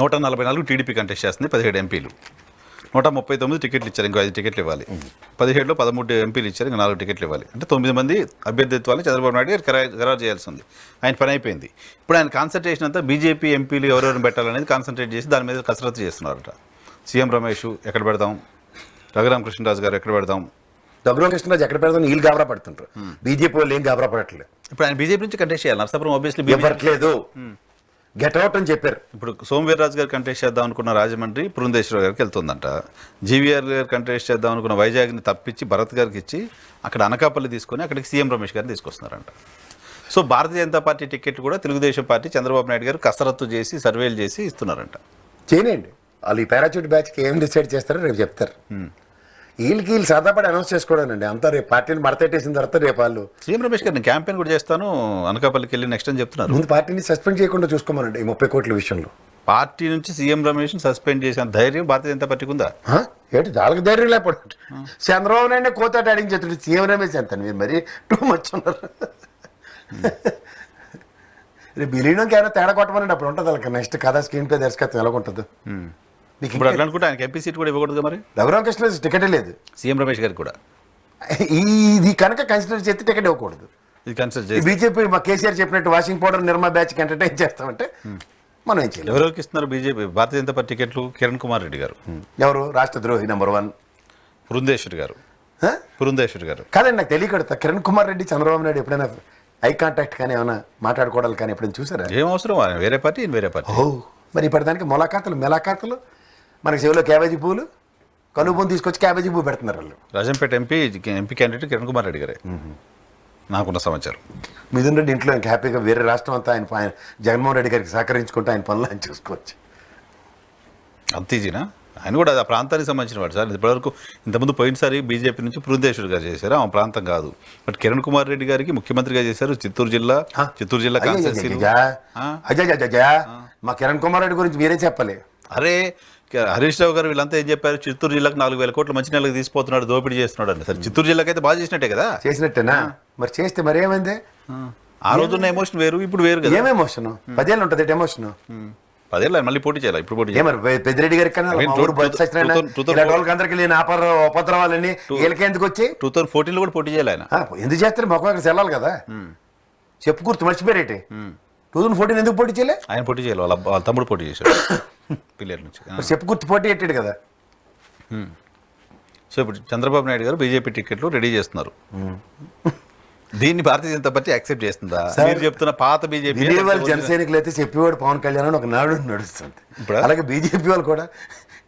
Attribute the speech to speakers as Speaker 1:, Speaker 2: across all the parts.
Speaker 1: 144 TDP contest చేస్తుంది, 17 ఎంపీలు. 139 టికెట్లు ఇచ్చారు, ఇంకో 5 టికెట్లు ఇవ్వాలి. 17లో 13 ఎంపీలు ఇచ్చారు, ఇంకా 4 టికెట్లు ఇవ్వాలి. అంటే 9 మంది అభ్యర్థిత్వాన్ని చంద్రబాబు నాయుడు గారు ఖరారు చేయాల్సి ఉంది. ఆయన పని అయిపోయింది. ఇప్పుడు ఆయన కాన్సన్ట్రేషన్ అంతా బీజేపీ ఎంపీలు ఎవరెవరిని పెట్టాలనేది కాన్సన్ట్రేట్ చేసి దాని మీద కసరత్తు చేస్తున్నారట. సీఎం రమేష్ ఎక్కడ పెడదాం, రఘురామకృష్ణరాజు గారు ఎక్కడ పెడదాం,
Speaker 2: రఘురామకృష్ణరాజు ఎక్కడ పెడదాం వీళ్ళు గాబరా పడుతుంటారు. బీజేపీ వాళ్ళు ఏం గాబరా పడట్లేదు.
Speaker 1: ఇప్పుడు ఆయన బీజేపీ నుంచి కంటెస్ట్ చేయాలి. నరసాపురం ఆబ్వియస్లీ
Speaker 2: ఇవ్వట్లేదు, గెట్ అవుట్ అని చెప్పారు.
Speaker 1: ఇప్పుడు సోమవీర్రాజు గారు కంటెస్ట్ చేద్దాం అనుకున్న రాజమండ్రి పురంధేశ్వర గారికి వెళ్తుందంట. జీవీఆర్ గారు కంటెస్ట్ చేద్దాం అనుకున్న వైజాగ్ని తప్పించి భరత్ గారికి ఇచ్చి అక్కడ అనకాపల్లి తీసుకొని అక్కడికి సీఎం రమేష్ గారిని తీసుకొస్తున్నారంట. So Bharatiya Janata party ticket కూడా తెలుగుదేశం పార్టీ చంద్రబాబు నాయుడు గారు కసరత్తు చేసి సర్వేలు చేసి ఇస్తున్నారంట.
Speaker 2: చేయనండి, వాళ్ళు ఈ పారాచూట్ బ్యాచ్కి ఏం డిసైడ్ చేస్తారో రేపు చెప్తారు. వీళ్ళకి సాదాపడి అనౌన్స్ చేసుకోవడానండి అంతా. రేపు పార్టీని మడతెట్టేసిన తర్వాత రేపు వాళ్ళు
Speaker 1: సీఎం రమేష్ గారు నేను క్యాంపెయిన్ కూడా చేస్తాను అనకాపల్లికి వెళ్ళి నెక్స్ట్ అని చెప్తున్నారు.
Speaker 2: ముందు పార్టీని సస్పెండ్ చేయకుండా చూసుకోమనండి ఈ 30 కోట్ల విషయంలో.
Speaker 1: పార్టీ నుంచి సీఎం రమేష్ సస్పెండ్ చేసిన ధైర్యం భారతీయ జనతా పార్టీకి ఉందా?
Speaker 2: ఏంటి వాళ్ళకి ధైర్యం లేకపోతే చంద్రబాబు నాయుడు కోతాడు అడిగించేస్తాడు, సీఎం రమేష్ ఎంత మీరు మరీ టూ మచ్ ఉన్నారు. రేపు బిలీనోకి ఏమైనా తేడా కొట్టమనండి, అప్పుడు ఉంటుంది వాళ్ళకి నెక్స్ట్ కథ స్క్రీన్ పే దర్శకత్వం ఎలా ఉంటుంది.
Speaker 1: ఇప్పుడు అట్లా అనుకుంటే ఆయనకి ఎంపీ సీట్ కూడా ఇవ్వకూడదు మరి.
Speaker 2: రఘురామకృష్ణ టికెటే లేదు,
Speaker 1: సీఎం రమేష్ గారికి కూడా
Speaker 2: ఇది కనుక కన్సిడర్ చేస్తే టికెట్ ఇవ్వకూడదు.
Speaker 1: ఇది కన్సిడర్ చేసి
Speaker 2: బీజేపీ మా కేసీఆర్ చెప్పినట్టు వాషింగ్ పౌడర్ నిర్మా బ్యాచ్కి ఎంటర్టైన్ చేస్తామంటే మనం ఏం చేయాలి.
Speaker 1: ఎవరికి ఇస్తున్నారు బీజేపీ భారతీయ జనతా పార్టీ టికెట్లు? కిరణ్ కుమార్ రెడ్డి గారు.
Speaker 2: ఎవరు? రాష్ట్ర ద్రోహి నెంబర్ 1
Speaker 1: పురంధేశ్వరి గారు. పురంధేశ్వరి గారు
Speaker 2: కాదండి, నాకు తెలియకడతా. కిరణ్ కుమార్ రెడ్డి చంద్రబాబు నాయుడు ఎప్పుడైనా ఐ కాంటాక్ట్ కానీ ఏమైనా మాట్లాడుకోవడాలు కానీ ఎప్పుడైనా చూసారా?
Speaker 1: ఏం అవసరం, వేరే పార్టీ వేరే పార్టీ.
Speaker 2: మరి ఇప్పటిదానికి మెలాఖాతులు మనకి చెవిలో క్యాబేజీ పూలు కలుపుని తీసుకొచ్చి క్యాబేజీ పువ్వు పెడుతున్నారు వాళ్ళు.
Speaker 1: రాజంపేట ఎంపీ క్యాండిడేట్ కిరణ్ కుమార్ రెడ్డి గారే నాకున్న సమాచారం.
Speaker 2: మిథున్ రెడ్డి ఇంట్లో ఇంకా హ్యాపీగా వేరే రాష్ట్రం అంతా ఆయన జగన్మోహన్ రెడ్డి గారికి సహకరించుకుంటూ ఆయన పనులు ఆయన చూసుకోవచ్చు.
Speaker 1: అంత ఈజీనా? ఆయన కూడా ఆ ప్రాంతానికి సంబంధించిన వాడు సార్. ఇప్పటివరకు ఇంతకుముందు పోయినసారి బీజేపీ నుంచి పురంధేశ్వరి గారు చేశారు, ఆ ప్రాంతం కాదు. బట్ కిరణ్ కుమార్ రెడ్డి గారికి ముఖ్యమంత్రిగా చేశారు చిత్తూరు జిల్లా కాన్స్టిట్యూన్సీ.
Speaker 2: మా కిరణ్ కుమార్ రెడ్డి గురించి మీరే చెప్పాలి.
Speaker 1: అరే హరీష్ రావు గారు వీళ్ళంతా ఏం చెప్పారు? చిత్తూరు జిల్లాకు 4,000 కోట్ల మంచి నెలకు తీసిపోతున్నాడు, దోపిడీ చేస్తున్నాడు అంటే. సరే చిత్తూరు జిల్లాకి అయితే బాగా చేసినట్టే కదా.
Speaker 2: చేసినట్టేనా? మరి చేస్తే మరి ఏమైంది?
Speaker 1: ఆ రోజున్న ఎమోషన్ వేరు, ఇప్పుడు వేరు కదా.
Speaker 2: ఏం ఎమోషన్? 10 ఏళ్ళు ఉంటుంది ఎమోషన్.
Speaker 1: 10 ఏళ్ళు మళ్ళీ పోటీ చేయాలి. ఇప్పుడు పోటీ
Speaker 2: పెద్దిరెడ్డి గారికి అందరికి లేని ఉపద్రవాలని వీళ్ళకి ఎందుకు వచ్చి
Speaker 1: 2014లో కూడా పోటీ చేయాలి ఆయన.
Speaker 2: ఎందుకు చేస్తారు? మొక్క అక్కడ వెళ్ళాలి కదా. చెప్పు గుర్తు మర్చిపోయారేటి 2014 ఎందుకు పోటీ చేయలే?
Speaker 1: ఆయన పోటీ చేయాలి, వాళ్ళ తమ్ముడు పోటీ చేశాడు పిల్లల నుంచి.
Speaker 2: చెప్పు గుర్తు పోటీ పెట్టాడు కదా.
Speaker 1: సో ఇప్పుడు చంద్రబాబు నాయుడు గారు బీజేపీ టికెట్లు రెడీ చేస్తున్నారు. దీన్ని భారతీయ జనతా పార్టీ యాక్సెప్ట్ చేస్తుందా? మీరు చెప్తున్న పాత బీజేపీ
Speaker 2: జనసైనికులు అయితే చెప్పేవాడు పవన్ కళ్యాణ్ అని ఒక నాడు నడుస్తుంది. అలాగే బీజేపీ వాళ్ళు కూడా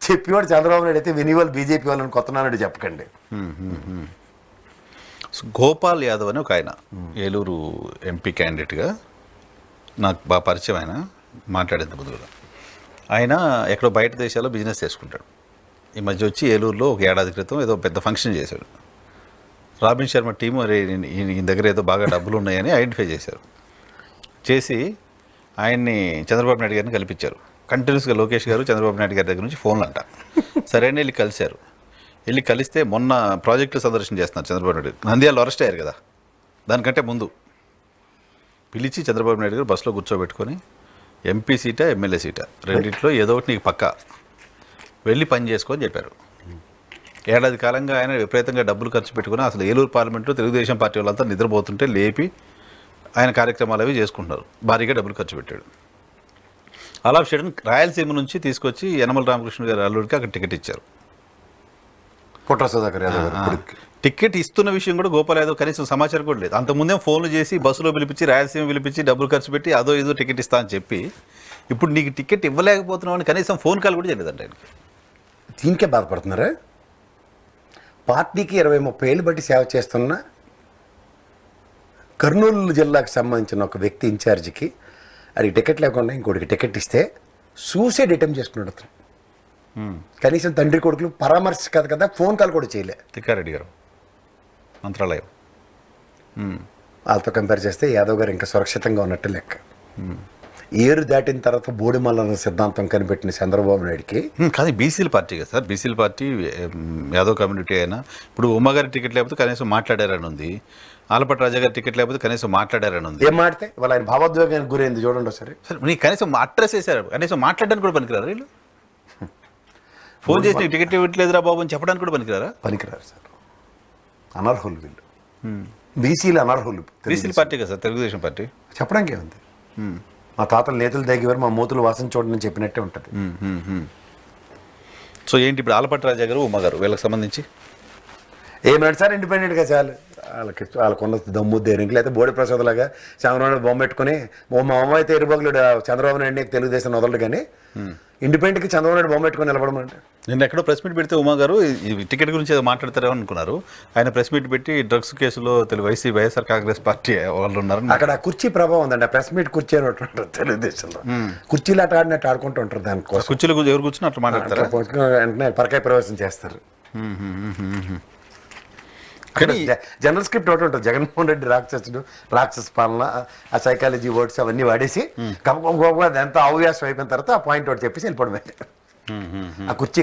Speaker 2: చెప్పేవాడు చంద్రబాబు నాయుడు అయితే వినేవాళ్ళు బీజేపీ వాళ్ళని కొత్త నాడు చెప్పకండి.
Speaker 1: గోపాల్ యాదవ్ అని ఒక ఆయన ఏలూరు ఎంపీ క్యాండిడేట్గా నాకు బాగా పరిచయం. ఆయన మాట్లాడేంత ముందుగా ఆయన ఎక్కడో బయట దేశాల్లో బిజినెస్ చేసుకుంటాడు. ఈ మధ్య వచ్చి ఏలూరులో ఒక ఏడాది క్రితం ఏదో పెద్ద ఫంక్షన్ చేశాడు. రాబిన్ శర్మ టీము ఈయన దగ్గర ఏదో బాగా డబ్బులు ఉన్నాయని ఐడెంటిఫై చేశారు. చేసి ఆయన్ని చంద్రబాబు నాయుడు గారిని కల్పించారు. కంటిన్యూస్గా లోకేష్ గారు చంద్రబాబు నాయుడు గారి దగ్గర నుంచి ఫోన్లు అంట. సరైన వెళ్ళి కలిశారు. వెళ్ళి కలిస్తే మొన్న ప్రాజెక్టు సందర్శన చేస్తున్నారు చంద్రబాబు నాయుడు. నంద్యాలలో అరెస్ట్ అయ్యారు కదా, దానికంటే ముందు పిలిచి చంద్రబాబు నాయుడు గారు బస్సులో కూర్చోబెట్టుకొని ఎంపీ సీటా ఎమ్మెల్యే సీటా రెండింటిలో ఏదో ఒకటి నీకు పక్కా వెళ్ళి పని చేసుకొని చెప్పారు. ఏడాది కాలంగా ఆయన విపరీతంగా డబ్బులు ఖర్చు పెట్టుకుని అసలు ఏలూరు పార్లమెంట్లో తెలుగుదేశం పార్టీ వాళ్ళంతా నిద్రపోతుంటే లేపి ఆయన కార్యక్రమాలు అవి చేసుకుంటున్నారు. భారీగా డబ్బులు ఖర్చు పెట్టాడు. అలా చేయడం రాయలసీమ నుంచి తీసుకొచ్చి యనమల రామకృష్ణ గారి అల్లుడికి అక్కడ టికెట్ ఇచ్చారు. టికెట్ ఇస్తున్న విషయం కూడా గోపాల్ యాదవ్ కనీసం సమాచారం కూడా లేదు. అంతకుముందే ఫోన్లు చేసి బస్సులో పిలిపించి రాయలసీమ పిలిపించి డబ్బులు ఖర్చు పెట్టి అదో ఏదో టికెట్ ఇస్తా అని చెప్పి ఇప్పుడు నీకు టికెట్ ఇవ్వలేకపోతున్నావు అని కనీసం ఫోన్ కాల్ కూడా చేయలేదంట ఆయనకి.
Speaker 2: దీనికే బాధపడుతున్నారా? పార్టీకి 20-30 ఏళ్ళు బట్టి సేవ చేస్తున్న కర్నూలు జిల్లాకు సంబంధించిన ఒక వ్యక్తి ఇన్ఛార్జికి అది టికెట్ లేకుండా ఇంకోటికి టికెట్ ఇస్తే సూసైడ్ అటెంప్ట్ చేసుకున్నాడు అతను. కనీసం తండ్రి కొడుకులు పరామర్శ కాదు కదా, ఫోన్ కాల్ కూడా చేయలే.
Speaker 1: తిక్కారెడ్డి గారు మంత్రాలయం
Speaker 2: వాళ్ళతో కంపేర్ చేస్తే యాదవ్ గారు ఇంకా సురక్షితంగా ఉన్నట్టు లెక్క. ఏరు దాటిన తర్వాత బోడిమల్ల సిద్ధాంతం కనిపెట్టిన చంద్రబాబు నాయుడికి
Speaker 1: కానీ బీసీల పార్టీ కదా సార్. బీసీల పార్టీ యాదవ్ కమ్యూనిటీ అయినా ఇప్పుడు ఉమ్మగారి టికెట్ లేకపోతే కనీసం మాట్లాడారని ఉంది. ఆలపాటి రాజా గారు టికెట్ లేకపోతే కనీసం మాట్లాడారని ఉంది.
Speaker 2: ఏం మాడితే వాళ్ళ ఆయన భావోద్వేగానికి గురైంది చూడండి ఒకసారి.
Speaker 1: సరే నీకు కనీసం అడ్రస్ వేసారు, కనీసం మాట్లాడడానికి కూడా పనికిరారు వీళ్ళు. ఫోన్ చేసి నీకు టికెట్ ఇవ్వట్లేదురా బాబు అని చెప్పడానికి కూడా పనికిరారా?
Speaker 2: పనికిరారు సార్, అనర్హులు వీళ్ళు. బీసీలు అనర్హులు.
Speaker 1: బీసీల పార్టీ కదా సార్ తెలుగుదేశం పార్టీ.
Speaker 2: చెప్పడానికి ఏముంది, మా తాతలు నేతలు దగ్గర మా మూతులు వాసన చూడని చెప్పినట్టే ఉంటుంది.
Speaker 1: సో ఏంటి ఇప్పుడు ఆలపాటి రాజా గారు ఉమ్మ గారు వీళ్ళకి సంబంధించి
Speaker 2: ఏమంటే సార్ ఇండిపెండెంట్గా చాలు, వాళ్ళకున్న దమ్ము ధైర్యం. లేకపోతే బోడి ప్రసాద్ లాగా చంద్రబాబు బొమ్మ పెట్టుకుని మా అమ్మ అయితే ఎరుబగులుడు చంద్రబాబు నాయుడు తెలుగుదేశం వదలడు, కానీ ఇండిపెండెంట్కి చంద్రబాబు నాయుడు బొమ్మ పెట్టుకుని నిలబడమంటే.
Speaker 1: నిన్న ఎక్కడో ప్రెస్ మీట్ పెడితే ఉమా గారు ఈ టికెట్ గురించి ఏదో మాట్లాడతారేమో అనుకున్నారు. ఆయన ప్రెస్ మీట్ పెట్టి డ్రగ్స్ కేసులో వైఎస్ఆర్ కాంగ్రెస్ పార్టీ వాళ్ళు ఉన్నారు.
Speaker 2: అక్కడ కుర్చీ ప్రభావం ఉందండి. ఆ ప్రెస్ మీట్ కుర్చీ అని ఉంటారు తెలుగుదేశంలో, కుర్చీలు ఆట ఆడినట్టు ఆడుకుంటూ ఉంటారు. దానికోసం
Speaker 1: కుర్చీలు ఎవరు కూర్చుని అట్లా మాట్లాడతారు,
Speaker 2: వెంటనే పరకాయ ప్రవేశం చేస్తారు. జనరల్ స్క్రిప్ట్ ఒకటి ఉంటుంది, జగన్మోహన్ రెడ్డి రాక్షస పాలన, ఆ సైకాలజీ వర్డ్స్ అవన్నీ వాడేసి అదంతా అవ్యాసం అయిపోయిన తర్వాత ఆ పాయింట్ ఒకటి చెప్పేసి వెళ్ళిపోవడమే. ఆ కుర్చీ